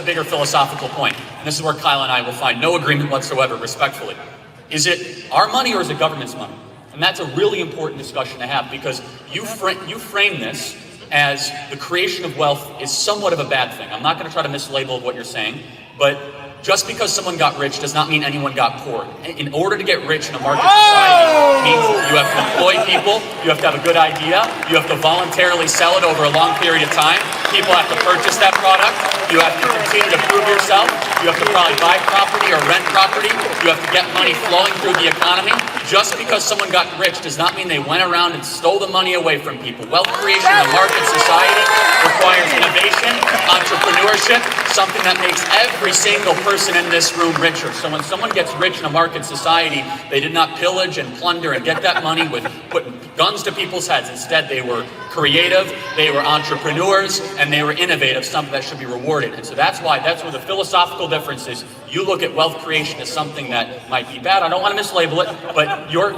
bigger philosophical point, and this is where Kyle and I will find no agreement whatsoever, respectfully. Is it our money or is it government's money? And that's a really important discussion to have, because you frame this as the creation of wealth is somewhat of a bad thing. I'm not going to try to mislabel what you're saying, but just because someone got rich does not mean anyone got poor. In order to get rich in a market society means you have to employ people, you have to have a good idea, you have to voluntarily sell it over a long period of time, people have to purchase that product, you have to continue to prove yourself, you have to probably buy property or rent property, you have to get money flowing through the economy. Just because someone got rich does not mean they went around and stole the money away from people. Wealth creation in a market society requires innovation, entrepreneurship, something that makes every single person in this room richer. So when someone gets rich in a market society, they did not pillage and plunder and get that money with putting guns to people's heads. Instead, they were creative, they were entrepreneurs, and they were innovative, something that should be rewarded. And so that's where the philosophical difference is. You look at wealth creation as something that might be bad. I don't want to mislabel it, but your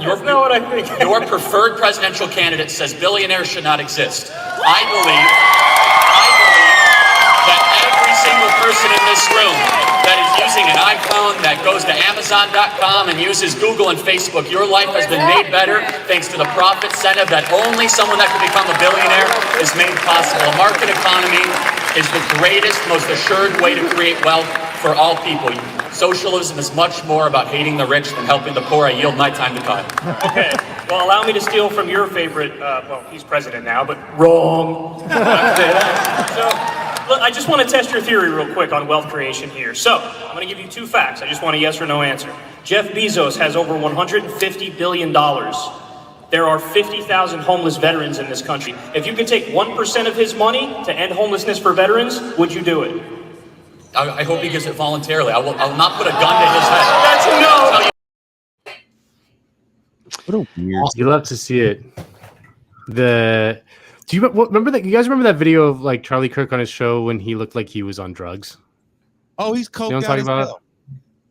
preferred presidential candidate says billionaires should not exist. I believe that every single person in this room that is using an iPhone, that goes to Amazon.com and uses Google and Facebook, your life has been made better thanks to the profit incentive that only someone that can become a billionaire is made possible. A market economy is the greatest, most assured way to create wealth for all people. Socialism is much more about hating the rich than helping the poor. I yield my time to Kyle. Okay, well, allow me to steal from your favorite, well, he's president now, but wrong. So, look, I just want to test your theory real quick on wealth creation here. So, I'm going to give you two facts. I just want a yes or no answer. Jeff Bezos has over $150 billion. There are 50,000 homeless veterans in this country. If you could take 1% of his money to end homelessness for veterans, would you do it? I hope he gives it voluntarily. I will not put a gun to his head. That's a no! What a weird. You love to see it. Do you remember that? You guys remember that video of like Charlie Kirk on his show when he looked like he was on drugs? Oh, he's coked You know what I'm talking about?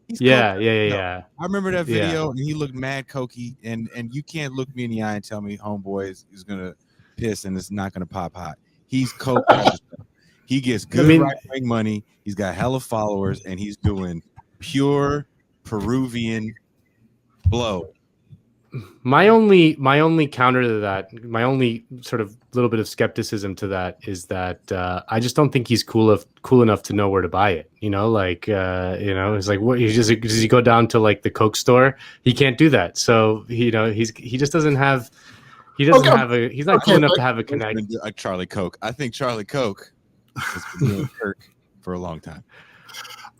Yeah. I remember that video, and he looked mad cokey. And you can't look me in the eye and tell me homeboy is gonna piss and it's not gonna pop hot. He's coked. He gets good right-wing money. He's got hella followers, and he's doing pure Peruvian blow. My only counter to that, my only sort of little bit of skepticism to that is that I just don't think he's cool enough to know where to buy it. You know, like it's like what does he go down to like the Coke store? He can't do that. So he just doesn't have. He's not cool enough to have a connect. Charlie Coke. I think Charlie Coke has been doing Kirk for a long time.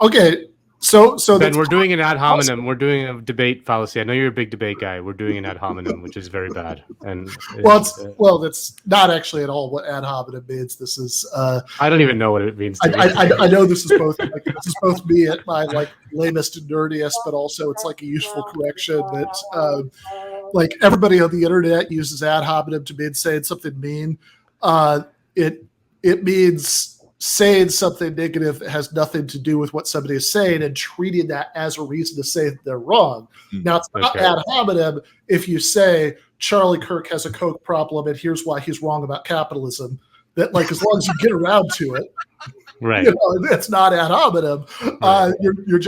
Okay. So Ben, we're doing an ad hominem. We're doing a debate fallacy. I know you're a big debate guy. We're doing an ad hominem, which is very bad. And that's not actually at all what ad hominem means. This is I don't even know what it means. I know this is both me at my like lamest and nerdiest, but also it's like a useful correction that like everybody on the internet uses ad hominem to mean saying something mean. It means saying something negative that has nothing to do with what somebody is saying and treating that as a reason to say that they're wrong. Now, it's not ad hominem if you say Charlie Kirk has a Coke problem and here's why he's wrong about capitalism. That, like, as long as you get around to it, right? It's not ad hominem. Right. You're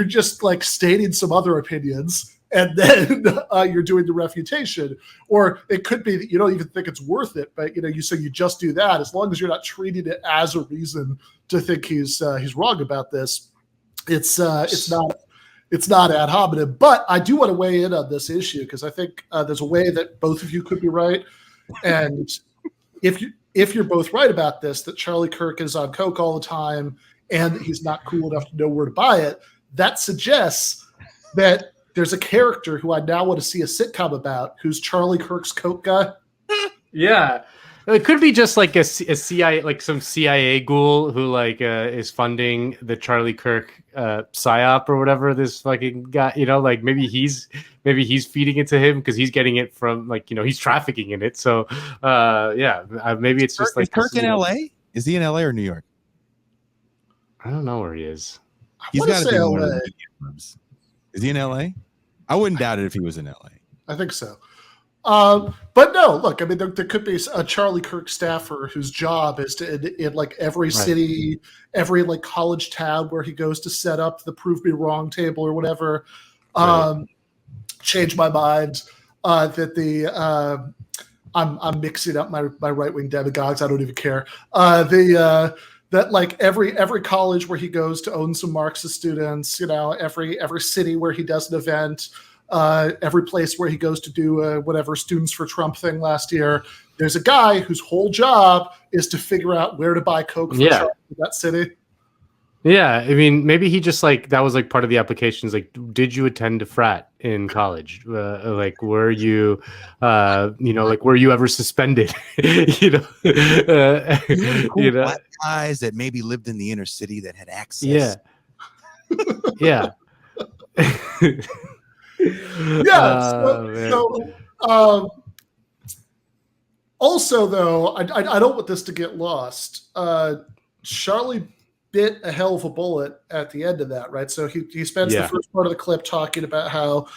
just like stating some other opinions. And then you're doing the refutation, or it could be that you don't even think it's worth it. But you just do that as long as you're not treating it as a reason to think he's wrong about this. It's not ad hominem. But I do want to weigh in on this issue because I think there's a way that both of you could be right. And if you're both right about this, that Charlie Kirk is on Coke all the time and he's not cool enough to know where to buy it, that suggests that there's a character who I now want to see a sitcom about who's Charlie Kirk's Coke guy. Yeah. It could be just like a CIA, like some CIA ghoul who like is funding the Charlie Kirk psyop or whatever this fucking guy, like maybe he's feeding it to him because he's getting it from like, he's trafficking in it. So maybe it's just is Kirk in LA? Is he in LA or New York? I don't know where he is. He's got to be in one of the Is he in LA? I wouldn't doubt it if he was in LA. I think so. But no, look, I mean, there could be a Charlie Kirk staffer whose job is to, in like every city, every like college town where he goes to set up the prove me wrong table or whatever, change my mind. I'm mixing up my right wing demagogues. I don't even care. That like every college where he goes to own some Marxist students, every city where he does an event, every place where he goes to do whatever Students for Trump thing last year, there's a guy whose whole job is to figure out where to buy Coke for Trump in that city. Yeah, I mean, maybe he just like that was like part of the applications. Like, did you attend a frat in college? Like, were you, like, were you ever suspended? Cool black guys that maybe lived in the inner city that had access. Yeah. Also, though, I don't want this to get lost. Charlie bit a hell of a bullet at the end of that, right? So he spends the first part of the clip talking about how,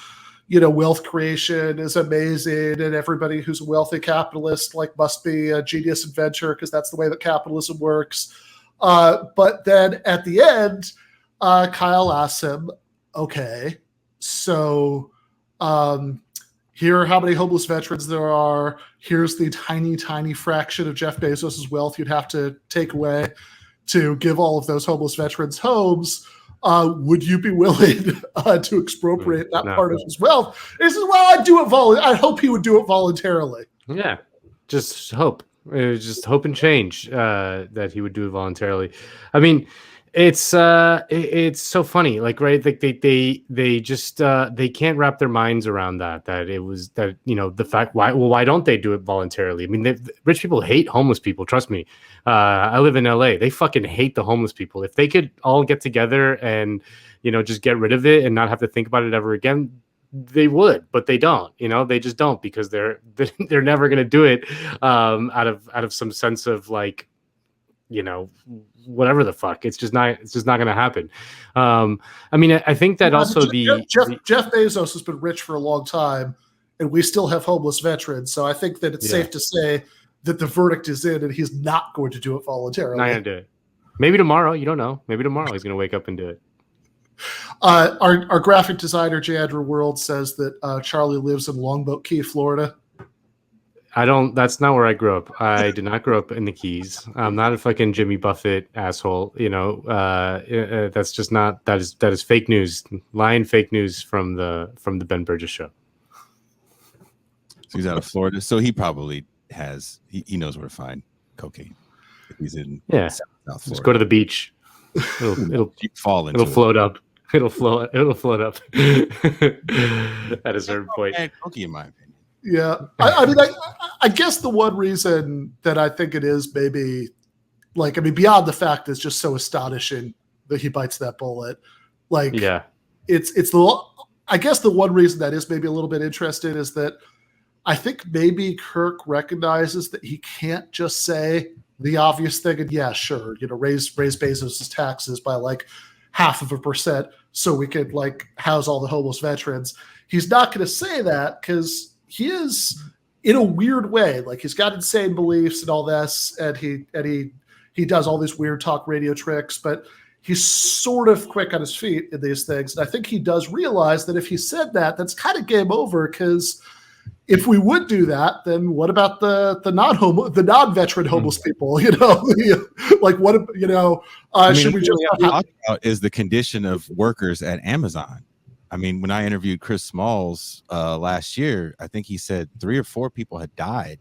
wealth creation is amazing and everybody who's a wealthy capitalist like must be a genius inventor because that's the way that capitalism works. But then at the end, Kyle asks him, okay, so here are how many homeless veterans there are. Here's the tiny, tiny fraction of Jeff Bezos' wealth you'd have to take away to give all of those homeless veterans homes. Would you be willing to expropriate that part of his wealth? He says, well, I'd do it I hope he would do it voluntarily. Yeah, just hope. Just hope and change that he would do it voluntarily. I mean, it's so funny, like, right? Like they just they can't wrap their minds around that it was that, the fact why don't they do it voluntarily? I mean, rich people hate homeless people. Trust me. I live in LA. They fucking hate the homeless people. If they could all get together and, just get rid of it and not have to think about it ever again, they would, but they don't. They just don't because they're never gonna do it out of some sense of like, whatever the fuck. It's just not going to happen. I mean, I think that also Jeff Bezos has been rich for a long time, and we still have homeless veterans. So I think that it's safe to say that the verdict is in, and he's not going to do it voluntarily. Not going to do it. Maybe tomorrow. You don't know. Maybe tomorrow he's going to wake up and do it. Our graphic designer J. Andrew World says that Charlie lives in Longboat Key, Florida. That's not where I grew up. I did not grow up in the Keys. I'm not a fucking Jimmy Buffett asshole. That's just not, that is fake news, lying fake news from the Ben Burgis show. So he's out of Florida. So he probably he knows where to find cocaine. If he's in South Florida. Just go to the beach. It'll fall into it'll float up. It'll float up at a certain point. Cocaine, in my opinion. Yeah, I guess the one reason that I think it is maybe, beyond the fact it's just so astonishing that he bites that bullet, it's I guess the one reason that is maybe a little bit interesting is that I think maybe Kirk recognizes that he can't just say the obvious thing and raise Bezos' taxes by like 0.5% so we could house all the homeless veterans. He's not going to say that because he is, in a weird way, he's got insane beliefs and all this, and he does all these weird talk radio tricks, but he's sort of quick on his feet in these things. And I think he does realize that if he said that, that's kind of game over, because if we would do that, then what about the non-veteran homeless people? Should we just talk about is the condition of workers at Amazon? I mean, when I interviewed Chris Smalls last year, I think he said 3 or 4 people had died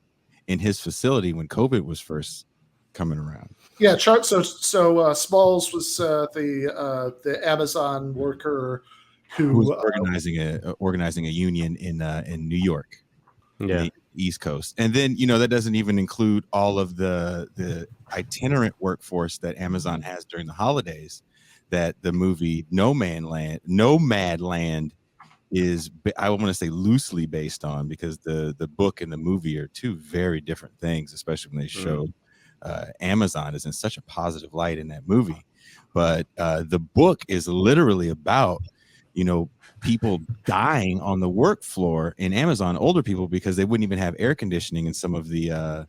in his facility when COVID was first coming around. Yeah, so Smalls was the Amazon worker who was organizing a union in New York, the East Coast, and then that doesn't even include all of the itinerant workforce that Amazon has during the holidays. That the movie Nomadland is, I want to say, loosely based on, because the book and the movie are two very different things, especially when they show Amazon is in such a positive light in that movie. But the book is literally about, people dying on the work floor in Amazon, older people, because they wouldn't even have air conditioning in some of the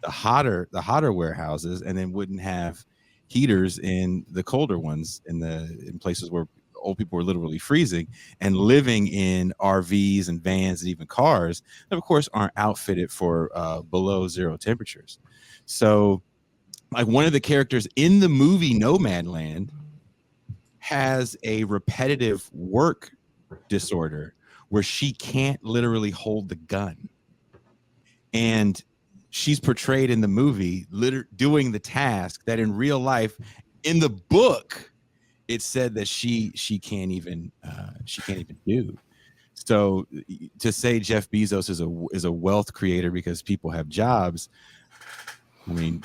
hotter warehouses, and then wouldn't have heaters in the colder ones in places where old people were literally freezing, and living in RVs and vans and even cars that of course aren't outfitted for below zero temperatures. So like one of the characters in the movie Nomadland has a repetitive work disorder where she can't literally hold the gun, and she's portrayed in the movie doing the task that in real life, in the book, it said that she can't even do. So to say Jeff Bezos is a wealth creator because people have jobs, I mean,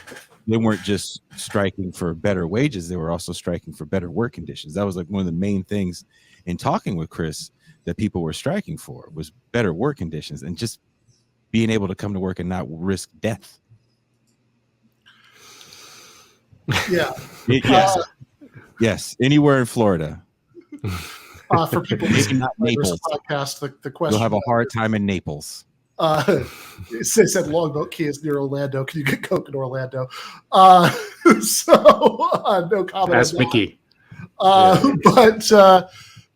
they weren't just striking for better wages, they were also striking for better work conditions. That was like one of the main things in talking with Chris that people were striking for, was better work conditions and just being able to come to work and not risk death. Yeah. Yes. Anywhere in Florida. For people listening to Naples. the podcast, the question, you'll have a hard time in Naples. They said Longboat Key is near Orlando. Can you get Coke in Orlando? No comment. Ask Mickey.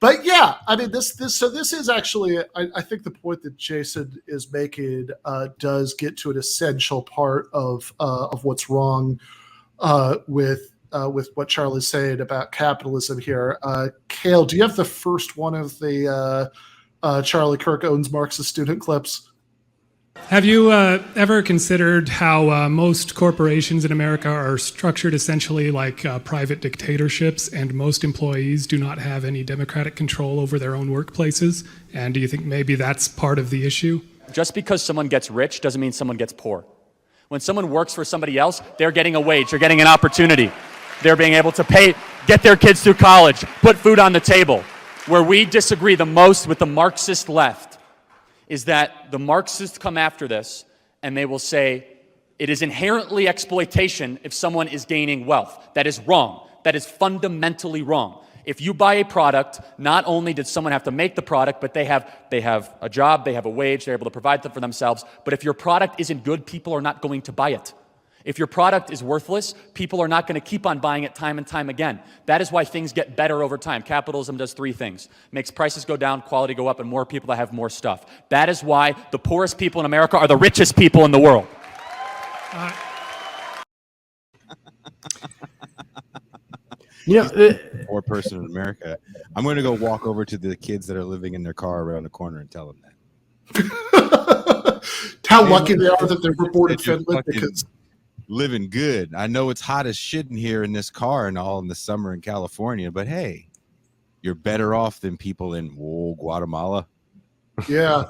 But yeah, I mean, this is actually, I think the point that Jason is making does get to an essential part of what's wrong with what Charlie's saying about capitalism here. Cale, do you have the first one of the Charlie Kirk owns Marxist student clips? Have you ever considered how most corporations in America are structured essentially like private dictatorships, and most employees do not have any democratic control over their own workplaces? And do you think maybe that's part of the issue? Just because someone gets rich doesn't mean someone gets poor. When someone works for somebody else, they're getting a wage, they're getting an opportunity. They're being able to get their kids through college, put food on the table. Where we disagree the most with the Marxist left is that the Marxists come after this and they will say it is inherently exploitation if someone is gaining wealth. That is wrong. That is fundamentally wrong. If you buy a product, not only did someone have to make the product, but they have a job, they have a wage, they're able to provide for themselves. But if your product isn't good, people are not going to buy it. If your product is worthless, people are not going to keep on buying it time and time again. That is why things get better over time. Capitalism does three things. Makes prices go down, quality go up, and more people that have more stuff. That is why the poorest people in America are the richest people in the world. Poor person in America. I'm going to go walk over to the kids that are living in their car around the corner and tell them that. How lucky they are that they were born in Finland, because living good. I know it's hot as shit in here in this car and all in the summer in California, but hey, you're better off than people in Guatemala. Yeah.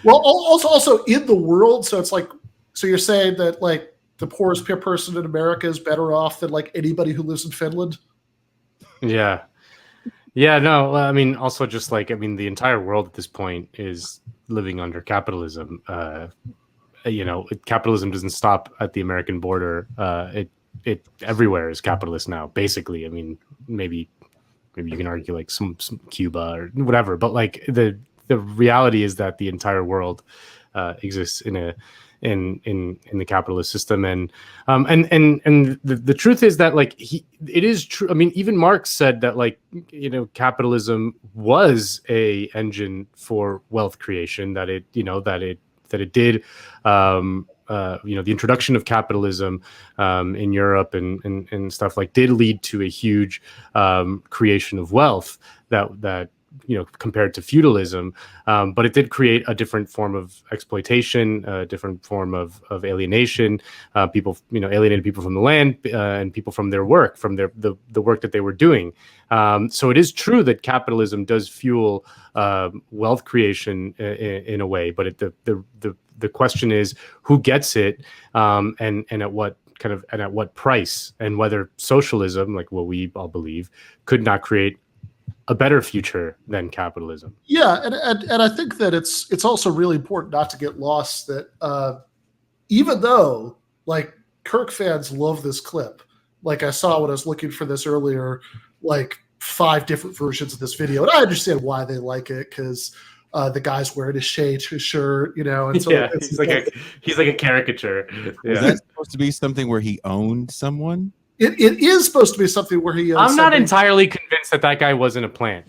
Well, also in the world. So it's like, so you're saying that like the poorest person in America is better off than like anybody who lives in Finland? Yeah. Yeah, no, I mean, also just like, I mean, the entire world at this point is living under capitalism. Capitalism doesn't stop at the American border. It everywhere is capitalist now, basically. I mean, maybe you can argue like some Cuba or whatever, but like the reality is that the entire world exists in the capitalist system, and the truth is that like it is true. I mean, even Marx said that like capitalism was a engine for wealth creation. That it did. The introduction of capitalism in Europe and stuff like did lead to a huge creation of wealth that compared to feudalism, but it did create a different form of exploitation, a different form of alienation. People, alienated people from the land and people from their work, from the work that they were doing. So it is true that capitalism does fuel wealth creation in a way, but the question is who gets it, and at what and at what price, and whether socialism, like what we all believe, could not create a better future than capitalism. Yeah, and I think that it's also really important not to get lost that even though like Kirk fans love this clip, like I saw when I was looking for this earlier, like 5 different versions of this video, and I understand why they like it because the guy's wearing his shirt, and so yeah, he's like a caricature. Yeah. Is that supposed to be something where he owned someone? It is supposed to be something where he. I'm not entirely convinced that guy wasn't a plant.